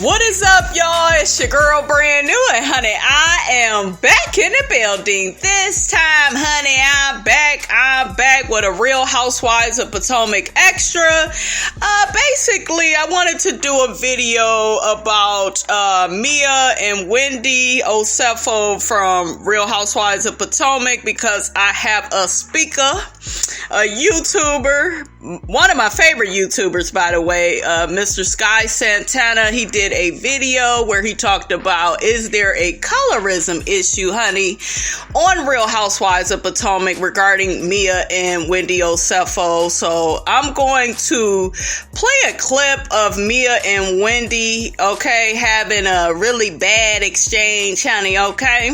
What is up, y'all? It's your girl, Brand New, and honey, I am back in the building. This time, honey, I'm back with a Real Housewives of Potomac extra. Basically, I wanted to do a video about Mia and Wendy Osefo from Real Housewives of Potomac because I have a speaker, a YouTuber, one of my favorite YouTubers, by the way, Mr. Sky Santana. He did a video where he talked about, is there a colorism issue, honey, on Real Housewives of Potomac regarding Mia and Wendy Osefo. So I'm going to play a clip of Mia and Wendy, okay, having a really bad exchange, honey, okay?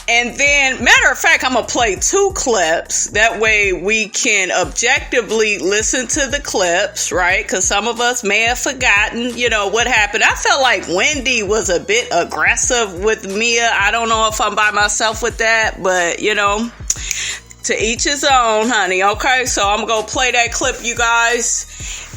And then, matter of fact, I'm going to play two clips. That way we can objectively listen to the clips, right? Because some of us may have forgotten, you know, what happened. I felt like Wendy was a bit aggressive with Mia. I don't know if I'm by myself with that, but, you know, to each his own, honey, okay? So I'm going to play that clip, you guys.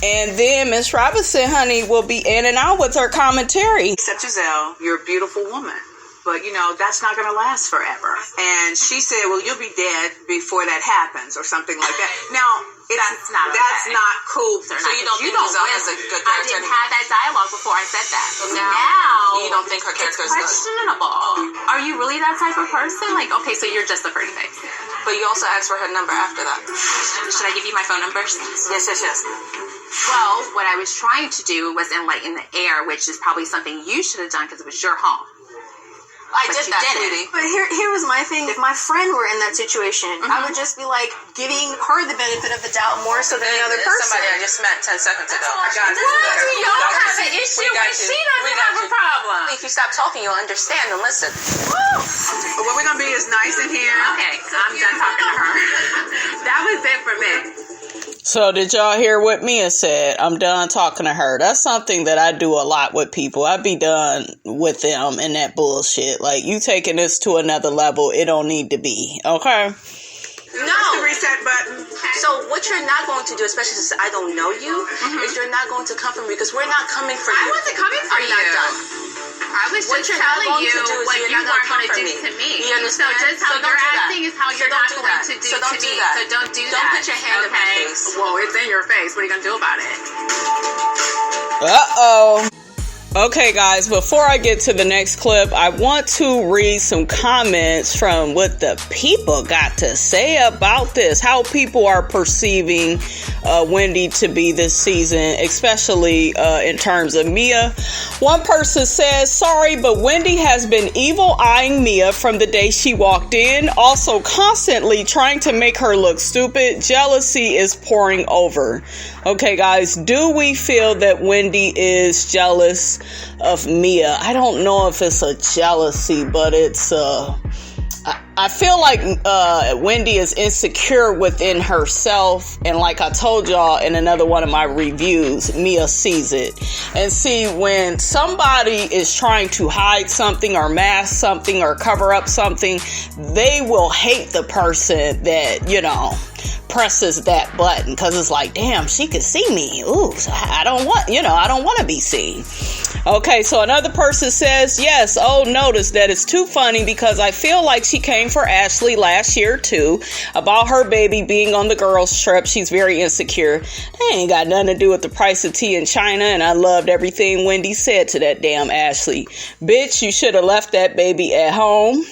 And then Miss Robinson, honey, will be in and out with her commentary. Except Giselle, you're a beautiful woman. But, you know, that's not going to last forever. And she said, well, you'll be dead before that happens or something like that. Now, that's not cool. So you don't think Giselle has a good character? I didn't have that dialogue before I said that. So now you don't think her character is good? Questionable. Are you really that type of person? Like, okay, so you're just a pretty face. But you also asked for her number after that. Should I give you my phone number? Yes. Well, what I was trying to do was enlighten the air, which is probably something you should have done because it was your home. I did that, sweetie. But here was my thing. If my friend were in that situation, I would just be like giving her the benefit of the doubt more so than another person. Somebody I just met 10 seconds ago. Why do y'all have an issue when she doesn't have a problem? If you stop talking, you'll understand and listen. What we're going to be is nice in here. Okay, I'm done talking to her. That was it for me. So did y'all hear what Mia said? I'm done talking to her. That's something that I do a lot with people. I be done with them and that bullshit. Like, you taking this to another level, it don't need to be. Okay? No. The reset button. So what you're not going to do, especially since I don't know you, is you're not going to come for me because we're not coming for you. I wasn't coming for you. I'm not done. I was just telling you what you weren't going to do to me. You understand? So just how you're acting is how you're not going to do to me. So don't do that. Don't put your hand in my face. Well, it's in your face. What are you going to do about it? Uh-oh. Okay, guys, before I get to the next clip, I want to read some comments from what the people got to say about this, how people are perceiving Wendy to be this season, especially in terms of Mia. One person says, sorry, but Wendy has been evil-eyeing Mia from the day she walked in, also constantly trying to make her look stupid. Jealousy is pouring over. Okay, guys, do we feel that Wendy is jealous of Mia? I don't know if it's a jealousy, but it's I feel like Wendy is insecure within herself, and like I told y'all in another one of my reviews, Mia sees it. And see, when somebody is trying to hide something or mask something or cover up something, they will hate the person that, you know, presses that button, because it's like, damn, she could see me. Ooh, I don't want to be seen. Okay, so another person says, yes, notice that it's too funny because I feel like she came for Ashley last year too, about her baby being on the girls trip. She's very insecure. That ain't got nothing to do with the price of tea in China, and I loved everything Wendy said to that damn Ashley. Bitch, you should have left that baby at home.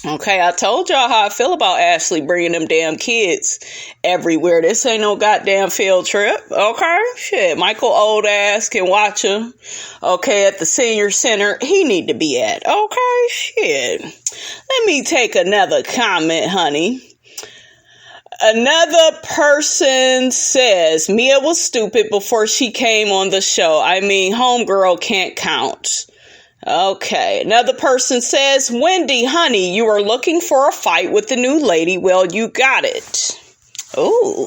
Okay, I told y'all how I feel about Ashley bringing them damn kids everywhere. This ain't no goddamn field trip. Okay, shit, Michael old ass can watch him. Okay, at the senior center he need to be at. Okay, shit. Let me take another comment, honey. Another person says Mia was stupid before she came on the show. I mean, homegirl can't count. Okay, another person says, Wendy, honey, you are looking for a fight with the new lady. Well, you got it. Ooh.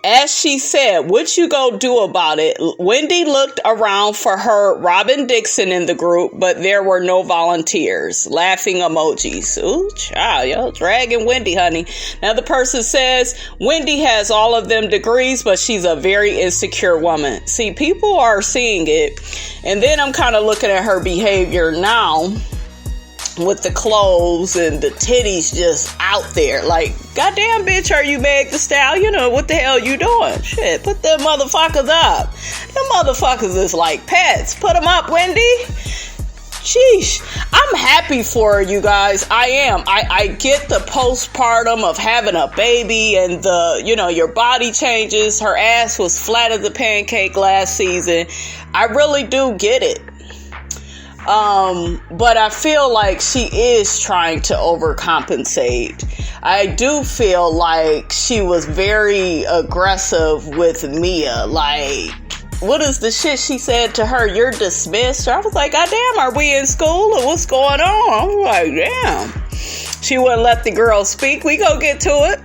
As she said, what you go do about it? Wendy looked around for her Robin Dixon in the group, but there were no volunteers. Laughing emojis. Ooh, child, yo, dragging Wendy, honey. Now the person says, Wendy has all of them degrees, but she's a very insecure woman. See, people are seeing it. And then I'm kind of looking at her behavior now, with the clothes and the titties just out there. Like, goddamn, bitch, are you Meg the Stallion? Or what the hell you doing? Shit, put them motherfuckers up. Them motherfuckers is like pets. Put them up, Wendy. Sheesh. I'm happy for her, you guys. I am. I get the postpartum of having a baby and the, your body changes. Her ass was flat as a pancake last season. I really do get it. But I feel like she is trying to overcompensate. I do feel like she was very aggressive with Mia. Like, what is the shit she said to her? You're dismissed. I was like, God damn, are we in school or what's going on? I'm like, damn. She wouldn't let the girl speak. We go get to it.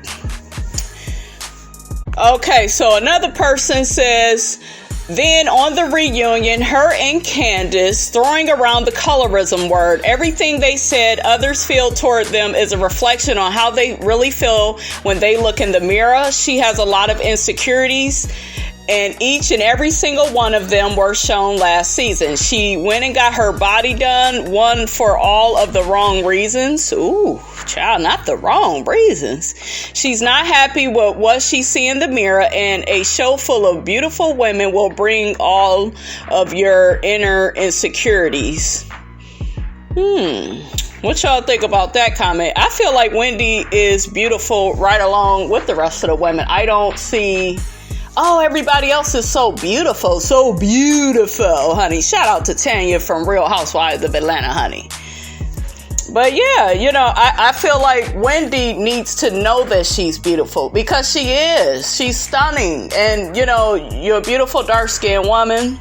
Okay, so another person says, then on the reunion, her and Candace throwing around the colorism word. Everything they said others feel toward them is a reflection on how they really feel when they look in the mirror. She has a lot of insecurities, and each and every single one of them were shown last season. She went and got her body done, one for all of the wrong reasons. Ooh, child, not the wrong reasons. She's not happy with what she sees in the mirror, and a show full of beautiful women will bring all of your inner insecurities. What y'all think about that comment? I feel like Wendy is beautiful right along with the rest of the women. I don't see... Oh, everybody else is so beautiful, honey. Shout out to Tanya from Real Housewives of Atlanta, honey. But yeah, I feel like Wendy needs to know that she's beautiful because she is. She's stunning. And, you're a beautiful dark-skinned woman.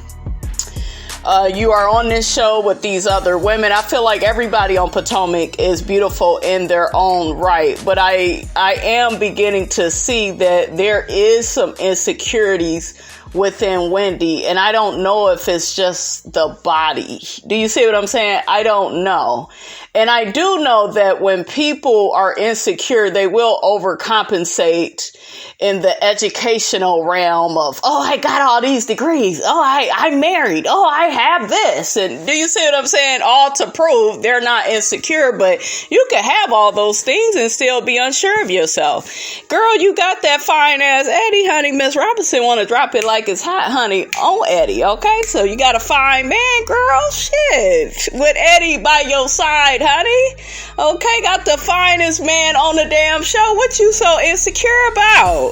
You are on this show with these other women. I feel like everybody on Potomac is beautiful in their own right. But I am beginning to see that there is some insecurities within Wendy. And I don't know if it's just the body. Do you see what I'm saying? I don't know. And I do know that when people are insecure, they will overcompensate in the educational realm of, oh, I got all these degrees. Oh, I'm married. Oh, I have this. And do you see what I'm saying? All to prove they're not insecure, but you can have all those things and still be unsure of yourself. Girl, you got that fine ass Eddie, honey. Miss Robinson want to drop it like it's hot, honey, on Eddie. Okay, so you got a fine man, girl. Shit. With Eddie by your side, honey. Okay, got the finest man on the damn show. What you so insecure about?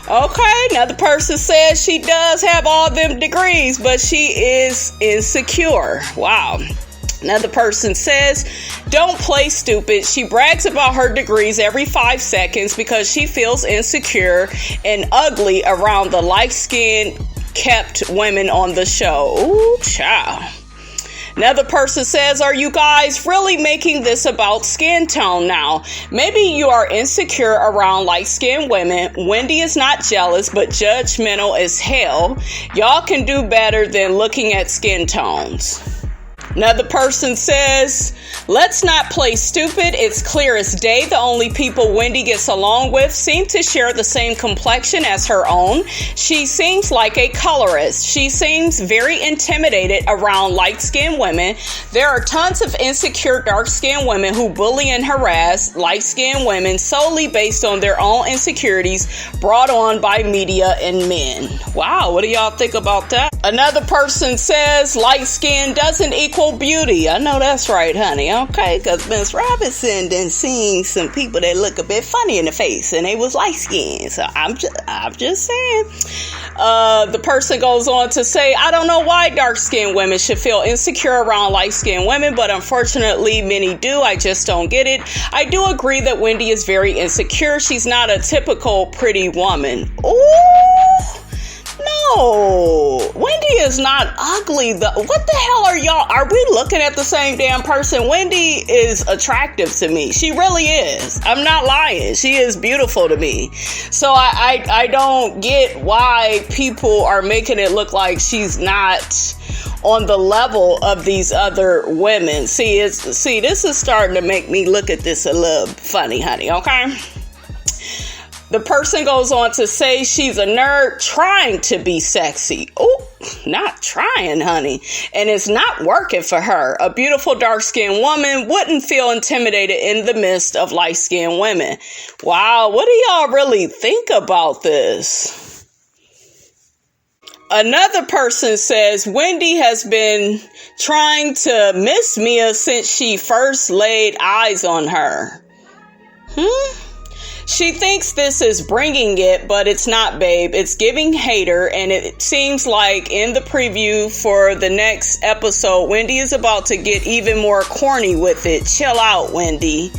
Okay, another person says she does have all them degrees, but she is insecure. Wow. Another person says, don't play stupid. She brags about her degrees every 5 seconds because she feels insecure and ugly around the light-skinned kept women on the show. Ooh, child. Another person says, are you guys really making this about skin tone now? Maybe you are insecure around light-skinned women. Wendy is not jealous, but judgmental as hell. Y'all can do better than looking at skin tones. Another person says, let's not play stupid. It's clear as day the only people Wendy gets along with seem to share the same complexion as her own. She seems like a colorist. She seems very intimidated around light-skinned women. There are tons of insecure dark-skinned women who bully and harass light-skinned women solely based on their own insecurities brought on by media and men. Wow, what do y'all think about that? Another person says, light skin doesn't equal beauty. I know that's right, honey. Okay, because Miss Robinson done seen some people that look a bit funny in the face, and they was light skinned. So I'm just saying. The person goes on to say, I don't know why dark skinned women should feel insecure around light skinned women, but unfortunately many do. I just don't get it. I do agree that Wendy is very insecure. She's not a typical pretty woman. Ooh. No, Wendy is is not ugly. What the hell are y'all? Are we looking at the same damn person? Wendy is attractive to me. She really is. I'm not lying. She is beautiful to me. So I don't get why people are making it look like she's not on the level of these other women. See, this is starting to make me look at this a little funny, honey, okay? The person goes on to say she's a nerd trying to be sexy. Oh, not trying, honey. And it's not working for her. A beautiful dark-skinned woman wouldn't feel intimidated in the midst of light-skinned women. Wow, what do y'all really think about this? Another person says Wendy has been trying to miss Mia since she first laid eyes on her. She thinks this is bringing it, but it's not, babe. It's giving hater, and it seems like in the preview for the next episode, Wendy is about to get even more corny with it. Chill out, Wendy.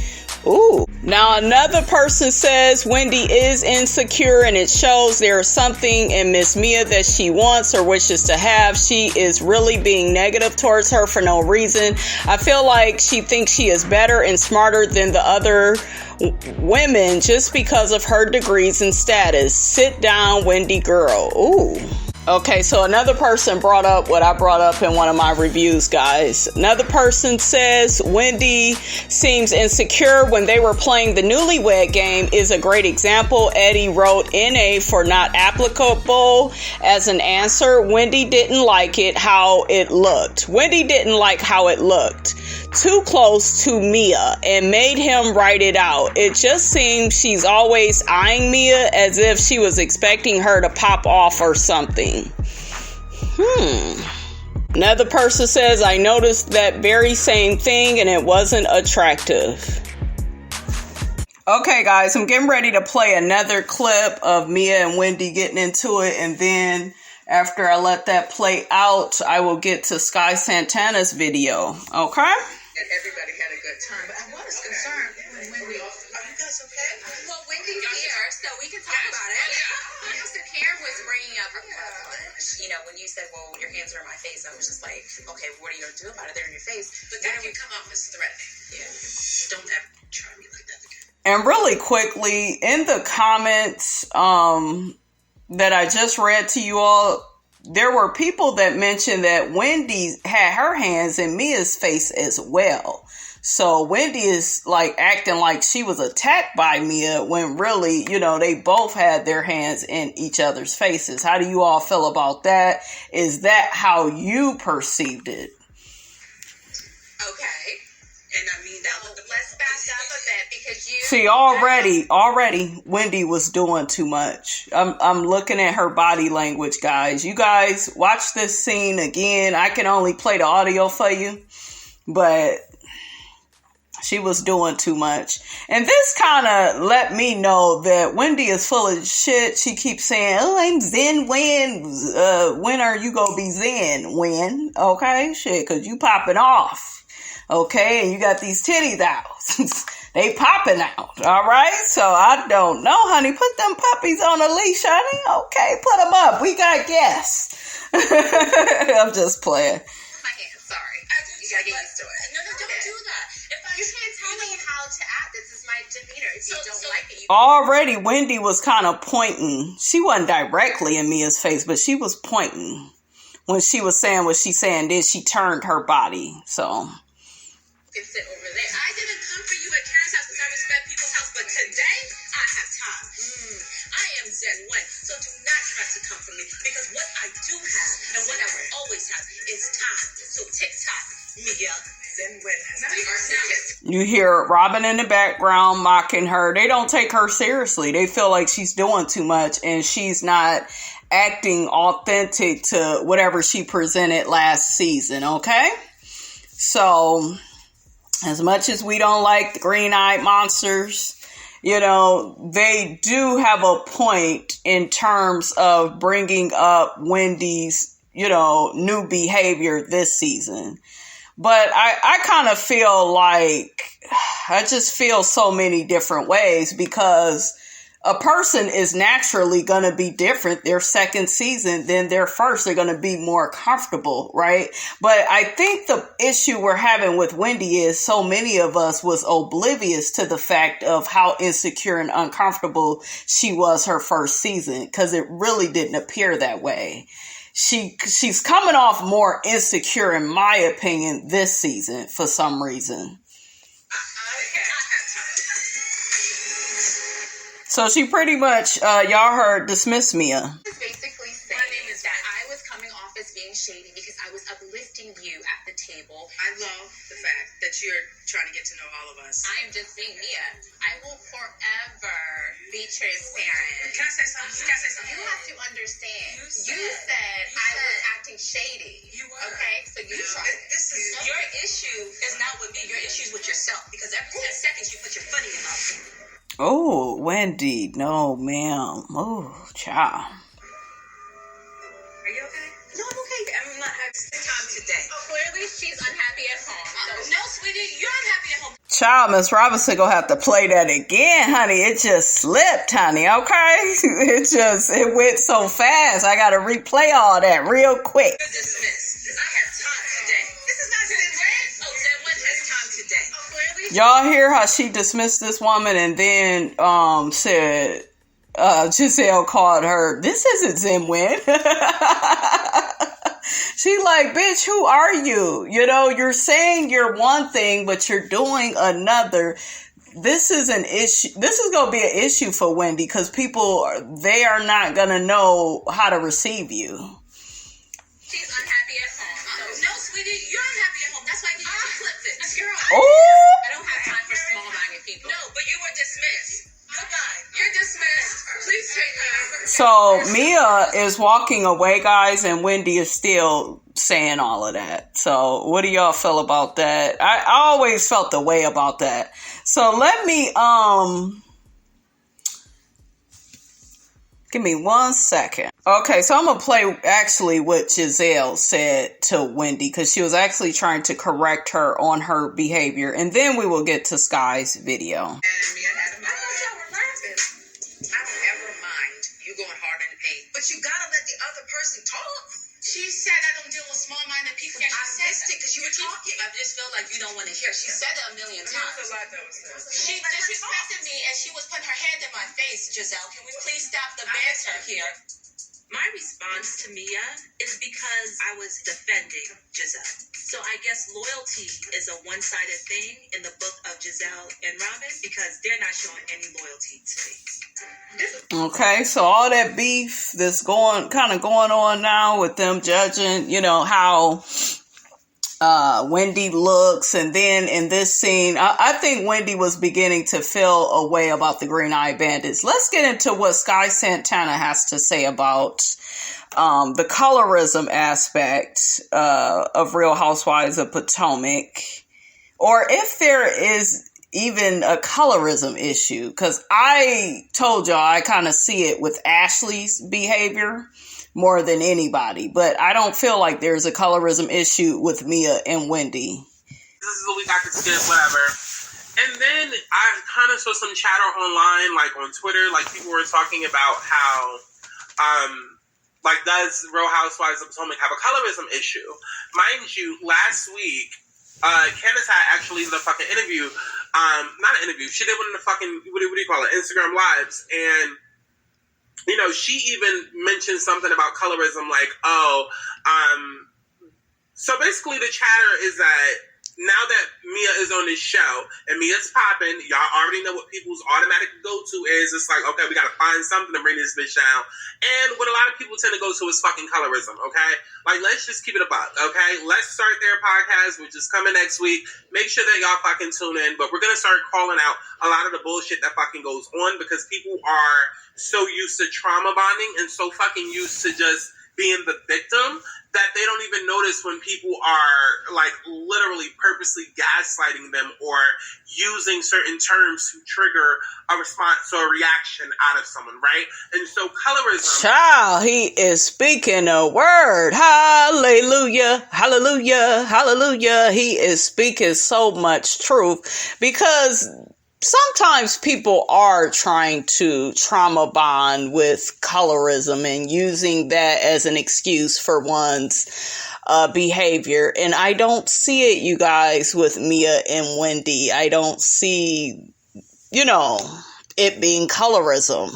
Ooh. Now another person says Wendy is insecure, and it shows there is something in Miss Mia that she wants or wishes to have. She is really being negative towards her for no reason. I feel like she thinks she is better and smarter than the other women just because of her degrees and status. Sit down, Wendy girl. Ooh. Okay, so another person brought up what I brought up in one of my reviews, guys. Another person says Wendy seems insecure when they were playing the Newlywed Game is a great example. Eddie wrote NA for not applicable as an answer. Wendy didn't like how it looked. Wendy didn't like how it looked. Too close to Mia and made him write it out. It just seems she's always eyeing Mia as if she was expecting her to pop off or something. Another person says, I noticed that very same thing and it wasn't attractive. Okay, guys, I'm getting ready to play another clip of Mia and Wendy getting into it, and then after I let that play out, I will get to Sky Santana's video. Okay? Everybody had a good time, but I was concerned when Wendy. Are you guys okay? Well, Wendy's here, so we can talk about it. So Karen was bringing up, when you said, well, your hands are in my face, I was just like, okay, what are you going to do about it? They're in your face. But that can come off as threatening. Yeah. Don't ever try me like that again. And really quickly, in the comments that I just read to you all, there were people that mentioned that Wendy had her hands in Mia's face as well. So Wendy is like acting like she was attacked by Mia when really, they both had their hands in each other's faces. How do you all feel about that? Is that how you perceived it? Okay. And I mean, that was let's back up a bit because you see already Wendy was doing too much. I'm looking at her body language, guys. You guys watch this scene again. I can only play the audio for you, but she was doing too much. And this kind of let me know that Wendy is full of shit. She keeps saying, oh, I'm Zen Wen. When are you gonna be Zen Wen? Okay, shit, because you popping off. Okay, and you got these titties out. They popping out, all right? So I don't know, honey. Put them puppies on a leash, honey. Okay, put them up. We got guests. I'm just playing. My hand, sorry. You gotta get used to it. No, don't do that. You can't tell me how to act. This is my demeanor. If you don't like it, already Wendy was kind of pointing. She wasn't directly in Mia's face, but she was pointing when she was saying what she's saying. Then she turned her body, so... can sit over there. I didn't come for you at Karen's house because I respect people's house, but today I have time. I am Zen Wen, so do not try to come for me because what I do have and what I will always have is time. So TikTok, Mia, Zen Wen. You hear Robin in the background mocking her. They don't take her seriously. They feel like she's doing too much and she's not acting authentic to whatever she presented last season, okay? So... as much as we don't like the green-eyed monsters, they do have a point in terms of bringing up Wendy's, new behavior this season. But I kind of feel like I just feel so many different ways because a person is naturally going to be different. Their second season than their first. They're going to be more comfortable, right? But I think the issue we're having with Wendy is so many of us was oblivious to the fact of how insecure and uncomfortable she was her first season, because it really didn't appear that way. She's coming off more insecure, in my opinion, this season for some reason. So she pretty much, y'all heard, dismissed Mia. Basically saying is that I was coming off as being shady because I was uplifting you at the table. I love the fact that you're trying to get to know all of us. I am just saying, Mia, I will forever be transparent. Can I say something? You have to understand. You said I was acting shady. You were. Okay, so you tried it. This is Your issue is not with me. Your issue is with yourself. Because every 10 seconds you put your foot in your mouth. Oh, Wendy, no, ma'am. Oh, child. Are you okay? No, I'm okay. I'm not having time today. Clearly, she's unhappy at home. No, sweetie, you're unhappy at home. Child, Miss Robinson gonna have to play that again, honey. It just slipped, honey, okay? It went so fast. I gotta replay all that real quick. You're dismissed. I have time today. This is not Zen. Oh, Zen has time today. Clearly, Y'all hear how she dismissed this woman and then said Giselle called her, this isn't Zen Win. She like, bitch, who are you? You know, you're saying you're one thing, but you're doing another. This is an issue. This is going to be an issue for Wendy because they are not going to know how to receive you. she's unhappy at home. No, sweetie, you're unhappy at home. That's why I need you to flip it. Girl, Oh, I don't have time for small-minded people. no, but you were dismissed. Goodbye. You're dismissed. Please straighten so Mia is walking away, guys, and Wendy is still saying all of that. So what do y'all feel about that? I always felt the way about that. So let me, give me 1 second. Okay, so I'm going to play actually what Giselle said to Wendy because she was actually trying to correct her on her behavior. And then we will get to Sky's video. And Mia had a mind. I don't ever mind you going hard in the paint. But you gotta let the other person talk. She said I don't deal with small-minded people. Yeah, I I missed it because you were talking. I just feel like you don't want to hear. She said it a million times. She disrespected me and she was putting her hand in my face, Giselle. Can we please stop the banter here? My response to Mia is because I was defending Giselle. So I guess loyalty is a one-sided thing in the book of Giselle and Robin because they're not showing any loyalty to me. Okay, so all that beef that's going on now with them judging, you know, how Wendy looks, and then in this scene, I think Wendy was beginning to feel a way about the Green Eye Bandits. Let's get into what Sky Santana has to say about the colorism aspect of Real Housewives of Potomac, or if there is even a colorism issue, because I told y'all I kind of see it with Ashley's behavior more than anybody, but I don't feel like there's a colorism issue with Mia and Wendy. This is a week I could skip, whatever. And then I kind of saw some chatter online, like on Twitter, like people were talking about how, like, does Real Housewives of Potomac have a colorism issue? Mind you, last week, Candace had actually the fucking interview, not an interview, she did one of the fucking, what do you call it, Instagram Lives, and, you know, she even mentioned something about colorism, like, so basically the chatter is that now that Mia is on this show and Mia's popping, y'all already know what people's automatic go-to is. It's like, okay, we gotta find something to bring this bitch down. And what a lot of people tend to go to is fucking colorism, okay? Like, let's just keep it a buck, okay? Let's Start Their podcast, which is coming next week. Make sure that y'all fucking tune in, but we're gonna start calling out a lot of the bullshit that fucking goes on because people are so used to trauma bonding and so fucking used to just being the victim that they don't even notice when people are, like, literally purposely gaslighting them or using certain terms to trigger a response or a reaction out of someone, right? And so colorism... Child, he is speaking a word. Hallelujah, hallelujah, hallelujah. He is speaking so much truth because sometimes people are trying to trauma bond with colorism and using that as an excuse for one's behavior. And I don't see it, you guys, with Mia and Wendy. I don't see, it being colorism.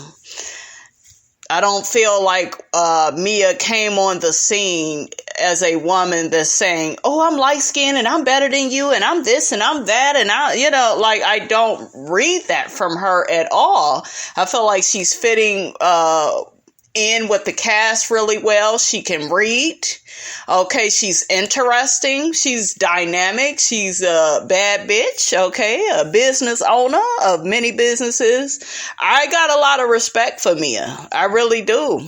I don't feel like Mia came on the scene as a woman that's saying, oh, I'm light-skinned and I'm better than you and I'm this and I'm that. And I don't read that from her at all. I feel like she's fitting in with the cast really well. She can read. Okay, she's interesting. She's dynamic. She's a bad bitch. Okay, a business owner of many businesses. I got a lot of respect for Mia. I really do.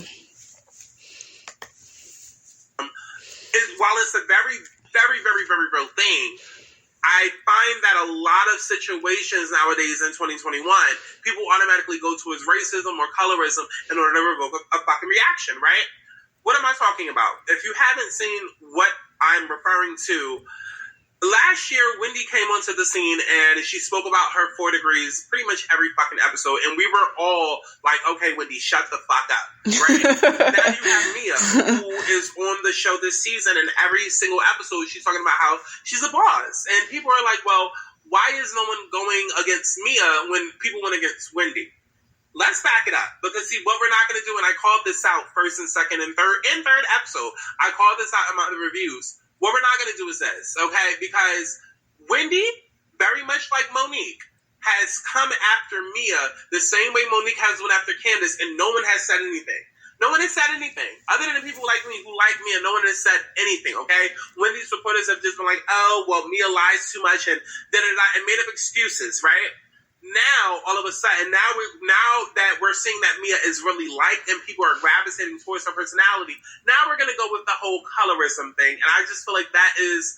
While it's a very, very, very, very real thing, I find that a lot of situations nowadays in 2021, people automatically go towards racism or colorism in order to revoke a fucking reaction, right? What am I talking about? If you haven't seen what I'm referring to, last year, Wendy came onto the scene and she spoke about her 4 degrees pretty much every fucking episode. And we were all like, okay, Wendy, shut the fuck up, right? Now you have Mia, who is on the show this season, and every single episode she's talking about how she's a boss. And people are like, well, why is no one going against Mia when people went against Wendy? Let's back it up, because see, what we're not going to do, and I called this out first and second and third episode, I called this out in my reviews. What we're not going to do is this, okay? Because Wendy, very much like Monique, has come after Mia the same way Monique has went after Candace, and no one has said anything. No one has said anything. Other than the people like me who like Mia, no one has said anything, okay? Wendy's supporters have just been like, oh, well, Mia lies too much, and da-da-da, and made up excuses, right? Now, all of a sudden, now that we're seeing that Mia is really liked and people are gravitating towards her personality, now we're going to go with the whole colorism thing. And I just feel like that is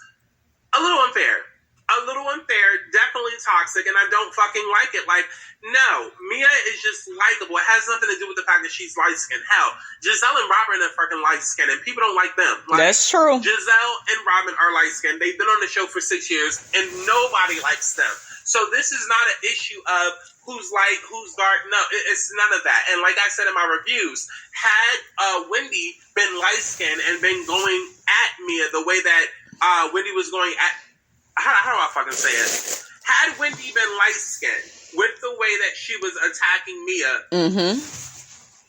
a little unfair. Definitely toxic, and I don't fucking like it. Like, no, Mia is just likable. It has nothing to do with the fact that she's light-skinned. Hell, Giselle and Robin are fucking light-skinned, and people don't like them. Like, that's true. Giselle and Robin are light-skinned. They've been on the show for 6 years, and nobody likes them. So this is not an issue of who's light, who's dark. No, it's none of that. And like I said in my reviews, had Wendy been light-skinned and been going at Mia the way that Wendy was going at... How do I fucking say it? Had Wendy been light-skinned with the way that she was attacking Mia,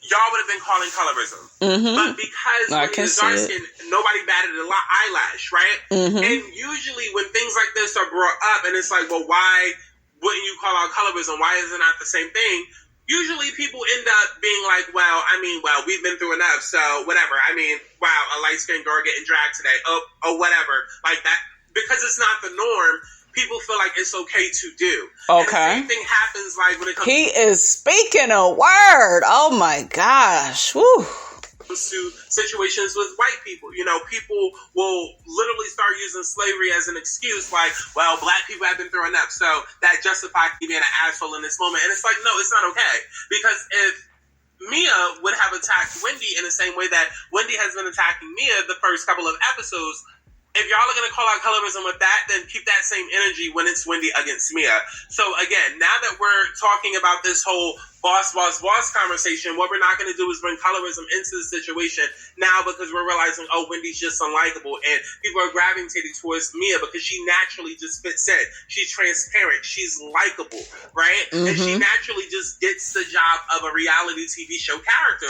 y'all would have been calling colorism. But because Wendy is dark-skinned, nobody batted an eyelash, right? And usually when things like this are brought up and it's like, well, why wouldn't you call out colorism? Why is it not the same thing? Usually people end up being like, well, we've been through enough, so whatever. Wow, a light-skinned girl getting dragged today. Oh, whatever. Like that. Because it's not the norm, people feel like it's okay to do. Okay. And the same thing happens like when it comes He is speaking a word. Oh my gosh. Woo. To situations with white people. People will literally start using slavery as an excuse, like, well, black people have been thrown up, so that justifies me being an asshole in this moment. And it's like, no, it's not okay. Because if Mia would have attacked Wendy in the same way that Wendy has been attacking Mia the first couple of episodes, if y'all are going to call out colorism with that, then keep that same energy when it's Wendy against Mia. So again, now that we're talking about this whole boss conversation, what we're not going to do is bring colorism into the situation now, because we're realizing, oh, Wendy's just unlikable, and people are gravitating towards Mia because she naturally just fits in. She's transparent. She's likable, right? And she naturally just gets the job of a reality TV show character.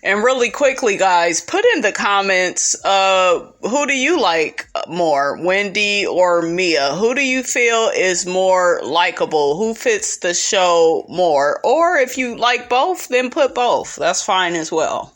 And really quickly, guys, put in the comments, who do you like more, Wendy or Mia? Who do you feel is more likable? Who fits the show more? Or if you like both, then put both. That's fine as well.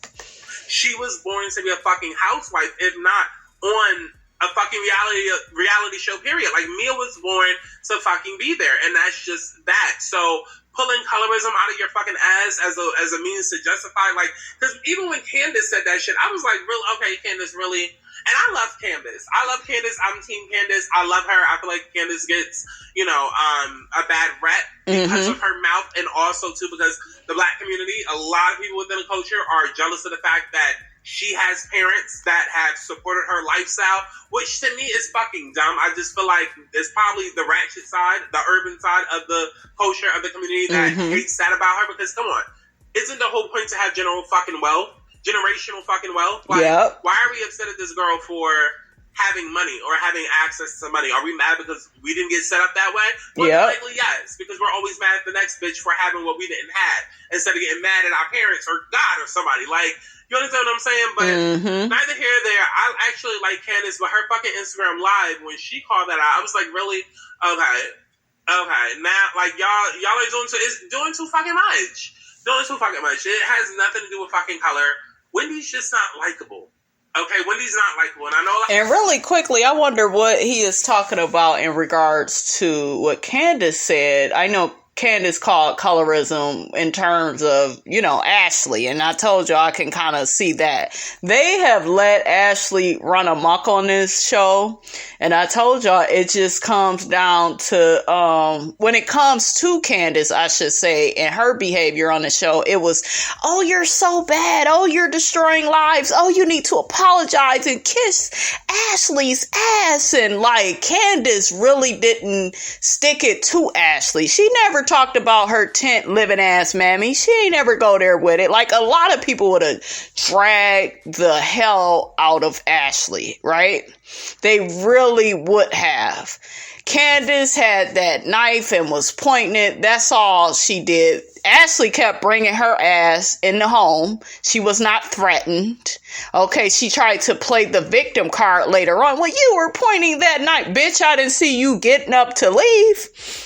She was born to be a fucking housewife, if not on a fucking reality show, period. Like, Mia was born to fucking be there, and that's just that. So pulling colorism out of your fucking ass as a means to justify, like, because even when Candace said that shit, I was like, really? Okay, Candace, really? And I love Candace. I'm Team Candace. I love her. I feel like Candace gets, a bad rep because of her mouth, and also too because the black community, a lot of people within the culture are jealous of the fact that she has parents that have supported her lifestyle, which to me is fucking dumb. I just feel like it's probably the ratchet side, the urban side of the culture of the community that hates that about her. Because come on, isn't the whole point to have generational fucking wealth? Like, why are we upset at this girl for having money or having access to money? Are we mad because we didn't get set up that way? Well, likely yes, because we're always mad at the next bitch for having what we didn't have instead of getting mad at our parents or God or somebody. Like, you understand what I'm saying? But neither here nor there. I actually like Candace, but her fucking Instagram live, when she called that out, I was like, really? Okay. Now, like, y'all are doing too fucking much. It has nothing to do with fucking color. Wendy's just not likable. Okay, Wendy's not likable, and I know. And really quickly, I wonder what he is talking about in regards to what Candace said. I know Candace called colorism in terms of, Ashley, and I told you I can kind of see that. They have let Ashley run amok on this show, and I told y'all it just comes down to, when it comes to Candace, I should say, and her behavior on the show, it was, oh, you're so bad, oh, you're destroying lives, oh, you need to apologize and kiss Ashley's ass, and like, Candace really didn't stick it to Ashley. She never talked about her tent living ass mammy. She ain't ever go there with it. Like, a lot of people would have dragged the hell out of Ashley, right? They really would have. Candace had that knife and was pointing it. That's all she did. Ashley kept bringing her ass in the home. She was not threatened. Okay, she tried to play the victim card later on. Well, you were pointing that knife. Bitch, I didn't see you getting up to leave.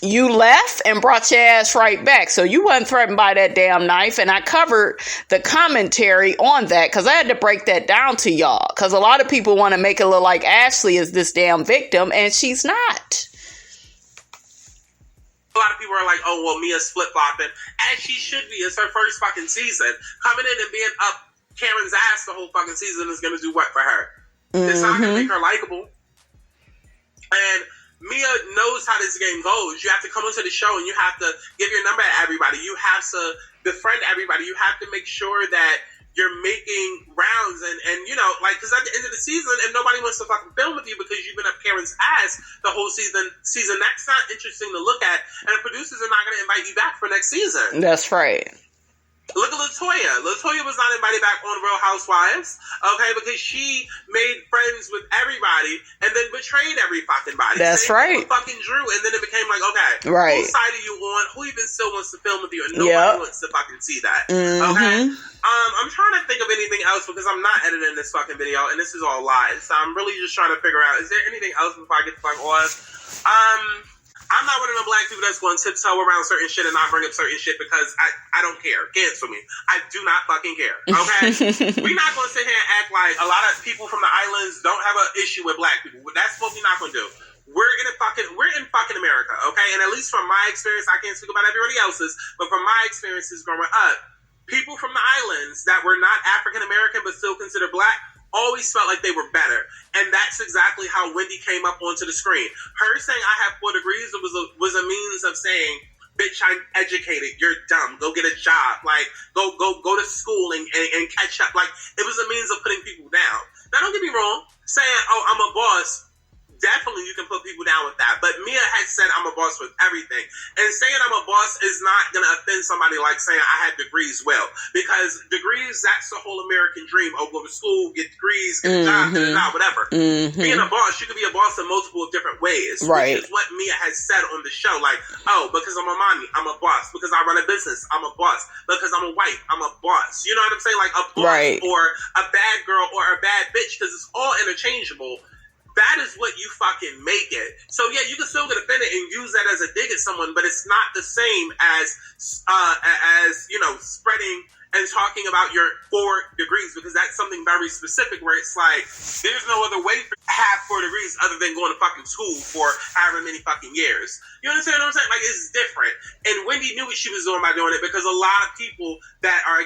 You left and brought your ass right back. So you wasn't threatened by that damn knife. And I covered the commentary on that because I had to break that down to y'all. Because a lot of people want to make it look like Ashley is this damn victim, and she's not. A lot of people are like, oh, well, Mia's flip-flopping. As she should be. It's her first fucking season. Coming in and being up Karen's ass the whole fucking season is going to do what for her? It's not going to make her likable. And Mia knows how this game goes. You have to come into the show and you have to give your number to everybody. You have to befriend everybody. You have to make sure that you're making rounds and because at the end of the season, if nobody wants to fucking film with you because you've been up Karen's ass the whole season, that's not interesting to look at, and the producers are not going to invite you back for next season. That's right. Look at Latoya. Latoya was not invited back on Real Housewives, okay, because she made friends with everybody and then betrayed every fucking body. That's right. Fucking Drew, and then it became like, okay, right, whose side are you on? Who even still wants to film with you? And nobody wants to fucking see that. Okay? I'm trying to think of anything else because I'm not editing this fucking video, and this is all live. So I'm really just trying to figure out, is there anything else before I get the fuck on? I'm not one of them black people that's going to tiptoe around certain shit and not bring up certain shit because I don't care. Cancel me. I do not fucking care. Okay? We're not going to sit here and act like a lot of people from the islands don't have an issue with black people. That's what we're not going to do. We're in fucking America, okay? And at least from my experience, I can't speak about everybody else's, but from my experiences growing up, people from the islands that were not African American but still considered black always felt like they were better. And that's exactly how Wendy came up onto the screen. Her saying I have 4 degrees was a means of saying, bitch, I'm educated, you're dumb, go get a job, like go to school and catch up. Like, it was a means of putting people down. Now don't get me wrong, saying, oh, I'm a boss, definitely you can put people down with that. But Mia had said I'm a boss with everything. And saying I'm a boss is not going to offend somebody like saying I have degrees well. Because degrees, that's the whole American dream. Oh, go to school, get degrees, get a job, get a job, whatever. Being a boss, you can be a boss in multiple different ways. Right. Which is what Mia has said on the show. Like, oh, because I'm a mommy, I'm a boss. Because I run a business, I'm a boss. Because I'm a wife, I'm a boss. You know what I'm saying? Like a boss or a bad girl or a bad bitch. Because it's all interchangeable. That is what you fucking make it. So yeah, you can still get offended and use that as a dig at someone, but it's not the same as spreading and talking about your 4 degrees, because that's something very specific where it's like, there's no other way to have 4 degrees other than going to fucking school for however many fucking years. You understand what I'm saying? Like, it's different. And Wendy knew what she was doing by doing it, because a lot of people that are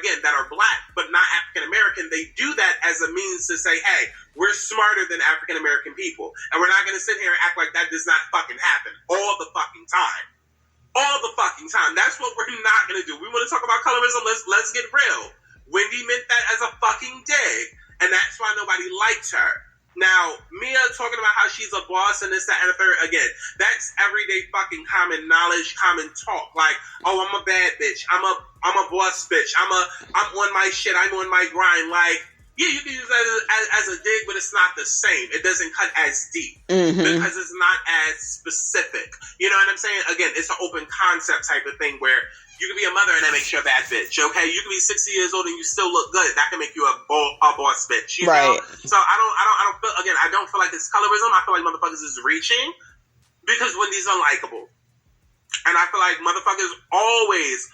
black but not African American, they do that as a means to say, hey, we're smarter than African American people, and we're not going to sit here and act like that does not fucking happen all the fucking time. All the fucking time. That's what we're not going to do. We want to talk about colorism. Let's get real. Wendy meant that as a fucking dig, and that's why nobody liked her. Now, Mia talking about how she's a boss and this, that, and the third, again, that's everyday fucking common knowledge, common talk. Like, oh, I'm a bad bitch. I'm a boss bitch. I'm on my shit. I'm on my grind. Like, yeah, you can use that as a dig, but it's not the same. It doesn't cut as deep because it's not as specific. You know what I'm saying? Again, it's an open concept type of thing where you can be a mother and that makes you a bad bitch, okay? You can be 60 years old and you still look good. That can make you a boss bitch, you know? So I don't feel, again, I don't feel like it's colorism. I feel like motherfuckers is reaching because Wendy's unlikable. And I feel like motherfuckers always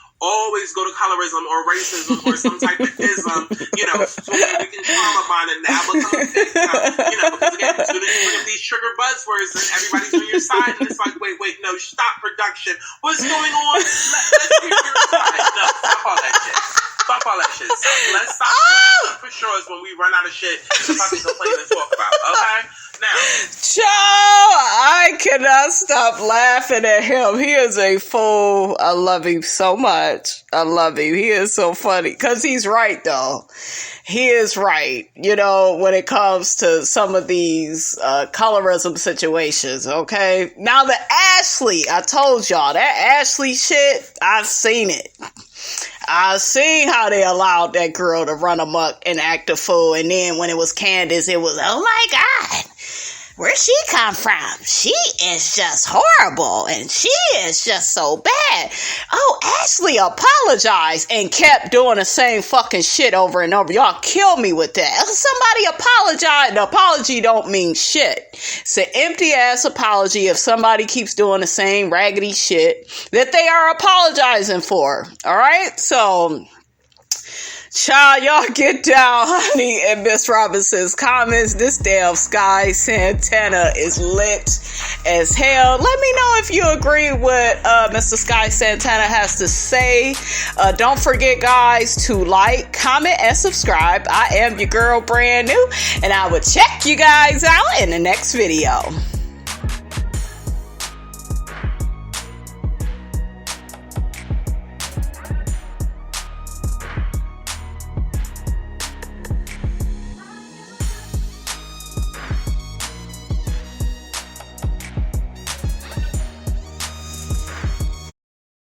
go to colorism or racism or some type of ism, you know, so we can trauma bond and now become you know, because again, as soon as you bring up these trigger buzzwords and everybody's on your side and it's like, wait, no, stop production. What's going on? Let's hear your side. No, stop all that shit. Stop all that shit. So let's stop for sure is when we run out of shit to fucking complain and talk about, okay? Now, Joe, I cannot stop laughing at him. He is a fool. I love him so much. I love him. He is so funny because he's right, though. He is right, you know, when it comes to some of these colorism situations, okay? Now, the Ashley, I told y'all, that Ashley shit, I've seen it. I've seen how they allowed that girl to run amok and act a fool. And then when it was Candace, it was, oh my God, where'd she come from? She is just horrible. And she is just so bad. Oh, Ashley apologized and kept doing the same fucking shit over and over. Y'all kill me with that. Somebody apologize. The apology don't mean shit. It's an empty ass apology if somebody keeps doing the same raggedy shit that they are apologizing for. All right? So, child, y'all get down, honey, in Miss Robinson's comments. This damn Sky Santana is lit as hell. Let me know if you agree with Mr. Sky Santana has to say. Don't forget, guys, to like, comment, and subscribe. I am your girl, Brand New, and I will check you guys out in the next video.